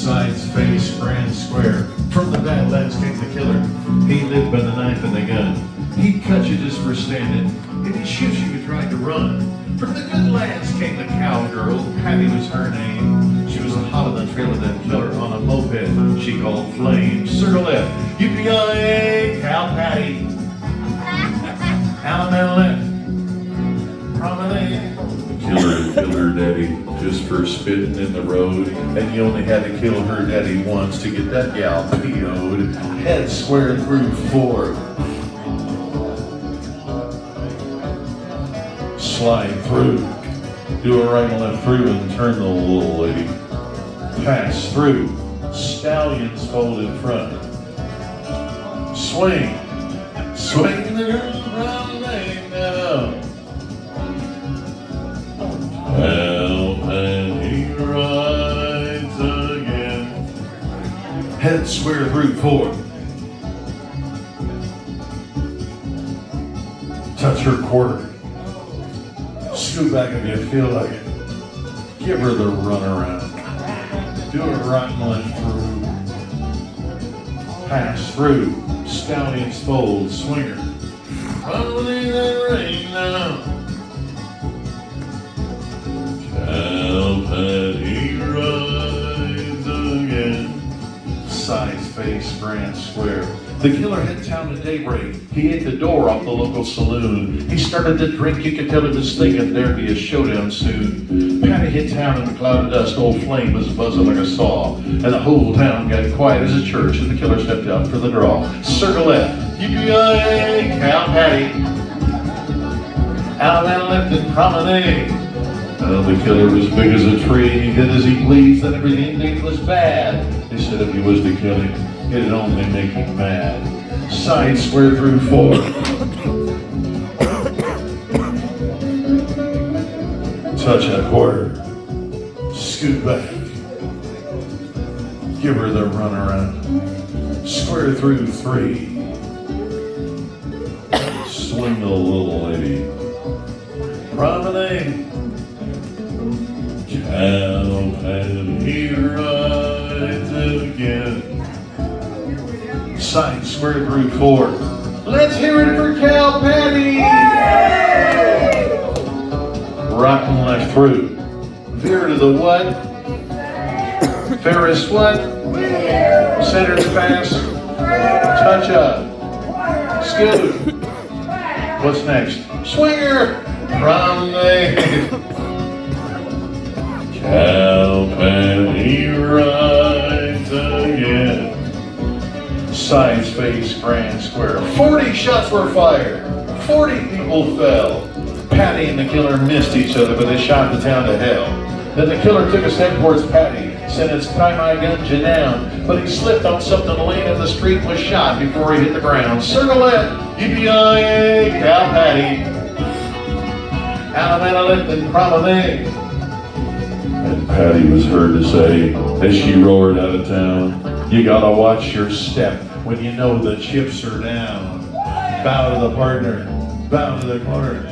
Sides, face, grand square. From the Badlands came the killer. He lived by the knife and the gun. He'd cut you just for standing. If he shoots you, you tried to run. From the good lands came the cowgirl. Patty was her name. She was hot on the trail of that killer on a moped she called Flame. Circle left. Yippee-yi-yay, cow Patty. Alabama left. Promenade. Killer killed her daddy just for spitting in the road, and you only had to kill her daddy once to get that gal PO'd. Head square through 4. Slide through. Do a right and left through and turn the little lady. Pass through. Stallions fold in front. Swing. Swing the girl round lane now. Well, and he rides again. Head square through 4. Touch her quarter. Scoot back if you feel like it. Give her the runaround. Do it right and left through. Pass through. Stallions fold. Swinger. Running that rain now. And he rides again. Sides, face, grand square. The killer hit town at daybreak. He ate the door off the local saloon. He started to drink. You could tell he was thinking there'd be a showdown soon. Patty hit town in a cloud of dust. Old Flame was buzzing like a saw. And the whole town got quiet as a church. And the killer stepped out for the draw. Circle left. Yippee-yi-yay, cow Patty. Alabama left and promenade. The killer was big as a tree, and he did as he pleased, and everything he did was bad. They said if he was to kill him, it'd only make him mad. Side square through 4. Touch that quarter. Scoot back. Give her the runaround. Square through 3. Swing the little lady. Promenade. And he rides again. Side square through 4. Let's hear it for Cow Patty! Right and left through. Veer to the what? Ferris what? Center's pass. Touch up. Scoot. What's next? Swinger! Promenade. Cow Patty rides again. Sides, face, grand square. 40 shots were fired. 40 people fell. Patty and the killer missed each other, but they shot the town to hell. Then the killer took a step towards Patty, said, "It's time I gunned you down." But he slipped on something laying in the street and was shot before he hit the ground. Circle left. Yippee-yi-yay, Cow Patty. Alabama left and promenade. And Patty was heard to say, as she roared out of town, "You gotta watch your step when you know the chips are down. Bow to the partner, bow to the corner."